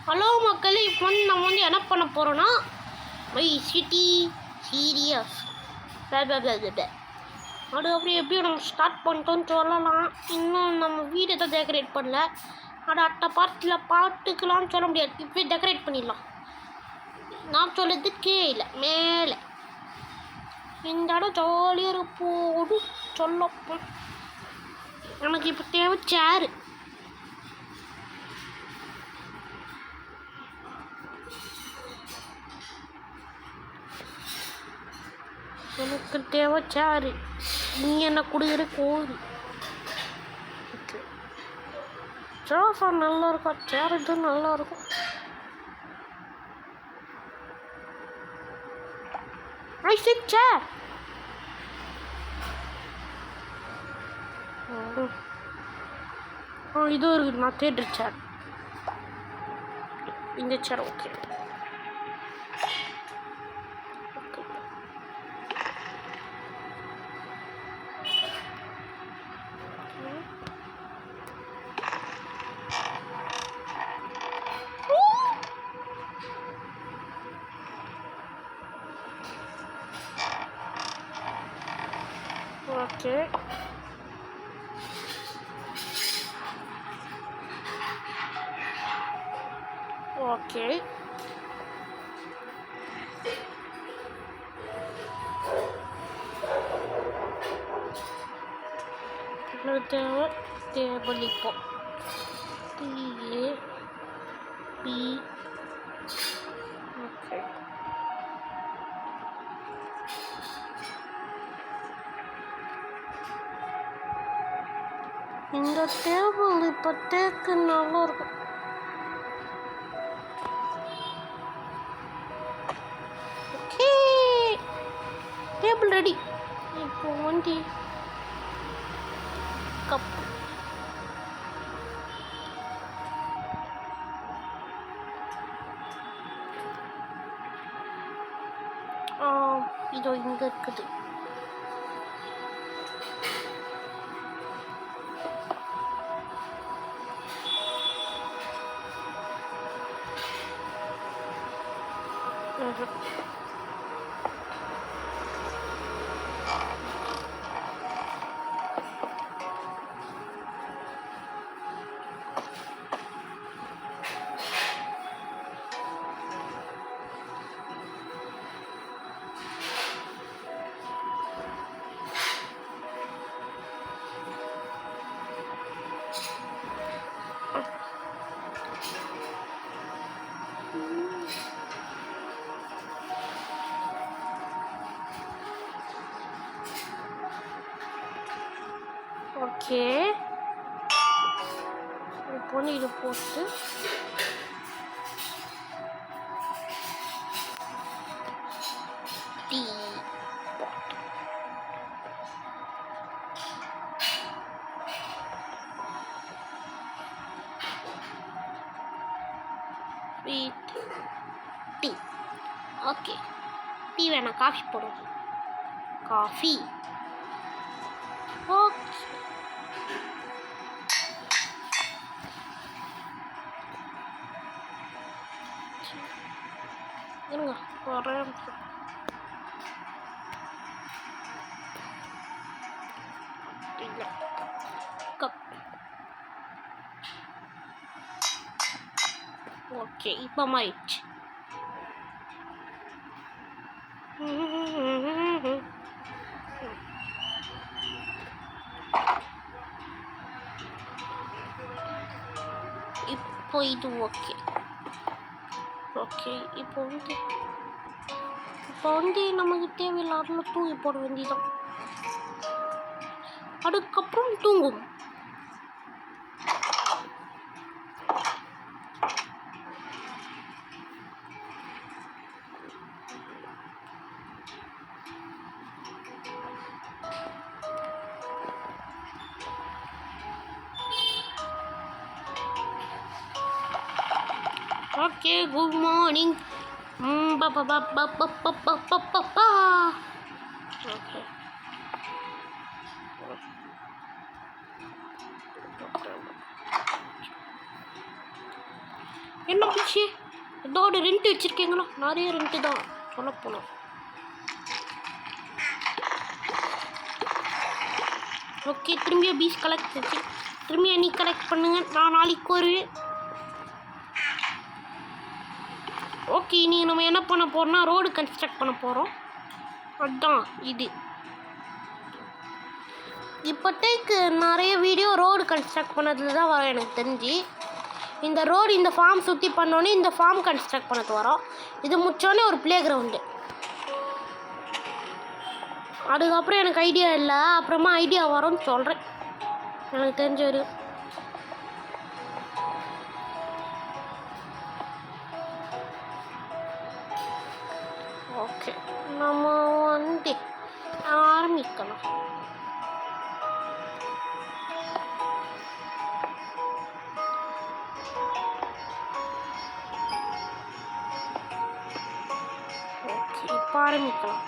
Hello மக்களே, இப்போ வந்து நம்ம வந்து என்ன பண்ண போகிறோன்னா மை சிட்டி சீரியஸ் அது அப்படி எப்படியும் நம்ம ஸ்டார்ட் பண்ணிட்டோன்னு சொல்லலாம். இன்னும் நம்ம வீடு எதாவது டெக்கரேட் பண்ணல. அது அடுத்த பார்ட்டில் பார்த்துக்கலாம்னு சொல்ல முடியாது. இப்போ டெக்கரேட் பண்ணிடலாம். நான் சொல்லுறது கீழே மேலே இந்த இடம் ஜாலியாக இருப்போடு சொல்லப்போம். எனக்கு இப்போ தேவை சேரு. எனக்கு தேவை சேரு. நீ என்ன கொடுக்குற கோரி சோஃபா நல்லா இருக்கும், சேர் இது நல்லா இருக்கும். I sit chair. இதுவும் இருக்குது. நான் தேடுற சேர். இந்த chair okay. Okay. Okay. Table ipo. T A B. Okay. இந்த டேபிள் இப்போ தேக்கு நல்லா இருக்கும். Okay, table ready. இப்போ வந்து கப் இதோ இங்கே இருக்குது. ஓகே, இப்போ வந்து இது போட்டு tea sweet tea. Okay, tea வேணாம், காஃபி போடுவோம். காஃபி. ஓகே, இருங்க ஒரே நிமிஷம். கப். ஓகே, இப்போ மாறிடுச்சு. இப்போ இது ஓகே. ஓகே, இப்போ வந்து நமக்கு தேவையில்லாத தூங்கி போட வேண்டியதான். அதுக்கப்புறம் தூங்கும். Okay, good morning. Okay. என்ன பிடிச்சி இதோட ரெண்ட் வச்சுருக்கீங்களா? நிறைய ரெண்ட்டு தான் சொல்ல போனோம். ஓகே, திரும்பியும் பீஸ் கலெக்ட் வச்சு திரும்பியும் நீ கலெக்ட் பண்ணுங்க. நான் நாளைக்கு வருவேன். ஓகே, நீங்கள் நம்ம என்ன பண்ண போகிறோம்னா ரோடு கன்ஸ்ட்ரக்ட் பண்ண போகிறோம். அதுதான் இது. இப்போதைக்கு நிறைய வீடியோ ரோடு கன்ஸ்ட்ரக்ட் பண்ணதில் தான் வரும் எனக்கு தெரிஞ்சு. இந்த ரோடு இந்த ஃபார்ம் சுற்றி பண்ணோன்னே இந்த ஃபார்ம் கன்ஸ்ட்ரக்ட் பண்ணது வரும். இது முடிச்சோடனே ஒரு ப்ளே கிரவுண்டு. அதுக்கப்புறம் எனக்கு ஐடியா இல்லை, அப்புறமா ஐடியா வரும்னு சொல்கிறேன் எனக்கு தெரிஞ்ச ஒரு. ஓகே, நம்ம வந்து ஆரம்பிக்கலாம். ஓகே, இப்போ ஆரம்பிக்கலாம்.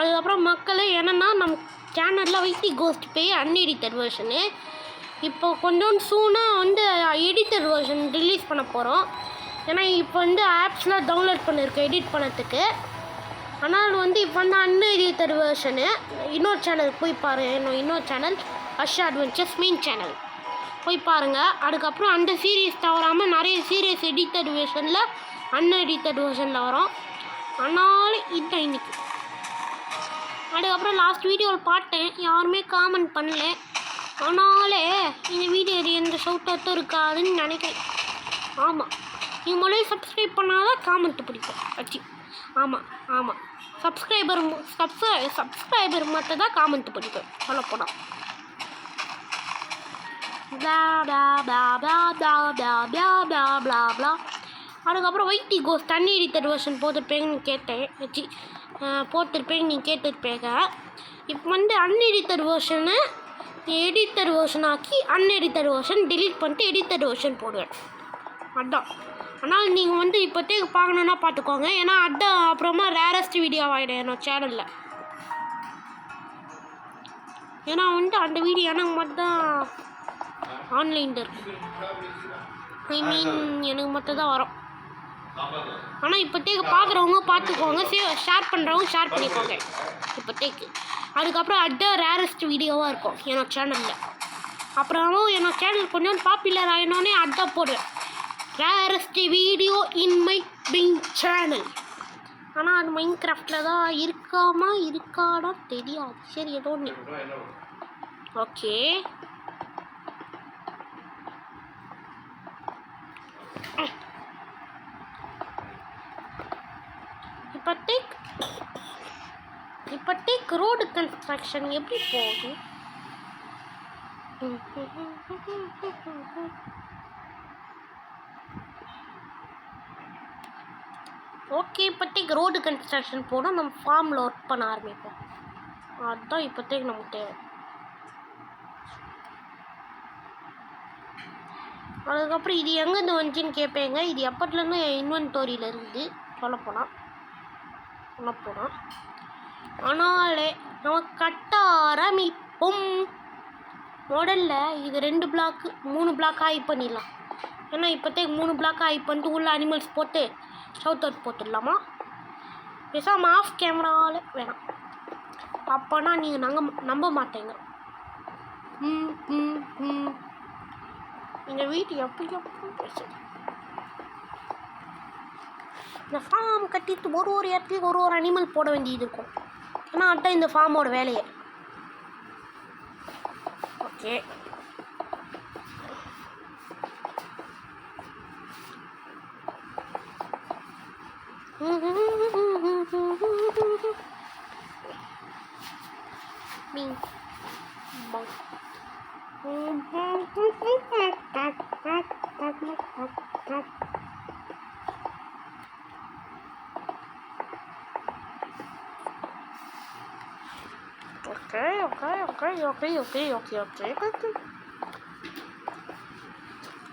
அதுக்கப்புறம் மக்களே என்னென்னா நம்ம சேனலில் வைத்தி கோஸ்ட் பே அன்எடிட்டட் வெர்ஷனு இப்போ கொஞ்சம் சூனாக வந்து எடிட்டட் வெர்ஷன் ரிலீஸ் பண்ண போகிறோம். ஏன்னா இப்போ வந்து ஆப்ஸ்லாம் டவுன்லோட் பண்ணியிருக்கேன் எடிட் பண்ணதுக்கு. ஆனால் வந்து இப்போ வந்து அன்எடிட்டட் வெர்ஷனு இன்னொரு சேனலுக்கு போய் பாருங்கள். இன்னொரு channel Asha adventures main channel போய் பாருங்கள். அதுக்கப்புறம் அந்த சீரீஸ் தவறாமல் நிறைய சீரியஸ் எடிட்டட் வெர்ஷனில் அன்எடிட்டட் வெர்ஷனில் வரும். அதனால் இதுதான் இன்னைக்கு. அதுக்கப்புறம் லாஸ்ட் வீடியோவில் பார்த்தேன், யாருமே காமெண்ட் பண்ணல. ஆனாலே இந்த வீடியோ எந்த ஷவுட் அவுட்டும் இருக்காதுன்னு நினைக்கிறேன். ஆமாம், நீங்கள் முதல்ல சப்ஸ்கிரைப் பண்ணாதான் காமெண்ட் பிடிக்கும். ஆச்சு, ஆமாம் ஆமாம், சப்ஸ்கிரைபர் மட்டும் தான் காமெண்ட் பிடிக்கும் சொல்லப்போனால். அதுக்கப்புறம் வைத்தி கோஸ்ட் அன்எடிட்டட் வெர்ஷன் போட்டிருப்பேங்கன்னு கேட்டேன். வச்சு போட்டிருப்பேங்க, நீங்கள் கேட்டிருப்பேங்க. இப்போ வந்து அன்எடிட்டட் வெர்ஷனை எடிட்டட் வெர்ஷன் ஆக்கி அன்எடிட்டட் வெர்ஷன் டெலீட் பண்ணிட்டு எடிட்டட் வெர்ஷன் போடுவேன். அதுதான். ஆனால் நீங்கள் வந்து இப்போதைக்கு பார்க்கணுன்னா பார்த்துக்கோங்க. ஏன்னா அதுதான் அப்புறமா ரேரஸ்ட் வீடியோ ஆகிடும் என்னோட சேனலில். ஏன்னா வந்து அந்த வீடியோ எனக்கு மட்டும் ஆன்லைனில் இருக்கும். ஐ மீன் எனக்கு மட்டும் தான் வரும். ஆனால் இப்போதைக்கு பார்க்குறவங்க பார்த்துக்கோங்க, ஷேர் பண்ணுறவங்க ஷேர் பண்ணிக்கோங்க இப்போதைக்கு. அதுக்கப்புறம் அதுதான் ரேரஸ்ட் வீடியோவாக இருக்கும் என்னோட சேனலில். அப்புறமும் என்னோட சேனல் கொஞ்சம் பாப்புலர் ஆகினோடனே அதுதான் போடுவேன், rarest video in my ping channel. ஆனால் அது மைண்ட் கிராஃப்டில் தான் இருக்காடா தெரியாது. சரி, ஏதோ ஒன்று. ஓகே, இப்போதைக்கு ரோடு கன்ஸ்ட்ரக்ஷன் எப்படி போகுது? ஓகே, இப்போதைக்கு ரோடு கன்ஸ்ட்ரக்ஷன் போனால் நம்ம ஃபார்மில் ஒர்க் பண்ண ஆரம்பிப்போம். அதுதான் இப்போதைக்கு நமக்கு தேவை. அதுக்கப்புறம் இது எங்கேருந்து வந்துச்சுன்னு கேட்பேங்க. இது எப்போத்துலேருந்து இன்வென்டோரியில் இருக்குது சொல்லப்போனால். ஆனாலே நம்ம கட்ட ஆரம்பிப்போம். முதல்ல இது 2 பிளாக்கு 3 பிளாக் ஆகி பண்ணிடலாம். ஏன்னா இப்போதைக்கு 3 பிளாக் ஆகி பண்ணிட்டு உள்ள அனிமல்ஸ் போட்டு ஷவுட் அவுட் போட்டுடலாமா? பேசாமல் ஆஃப் கேமராவில் வேணாம், அப்போனா நீங்கள் நம்ப மாட்டேங்க. எங்கள் வீட்டு எப்படி பேசுது. இந்த ஃபார்ம் கட்டிட்டு ஒரு இடத்துலையும் ஒரு அனிமல் போட வேண்டியது இருக்கும். ஏன்னா அதுதான் இந்த ஃபார்மோட வேலையை. Okay, Okay.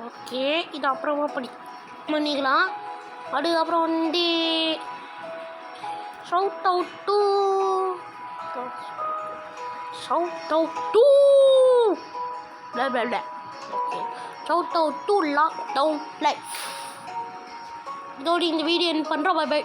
ஓகே, இது அப்புறமா பண்ணிக்கலாம். அதுக்கப்புறம் வந்து shout out to okay, shout out to lockdown life. இதோடு இந்த வீடியோ என் பண்ணுறோம். Bye by.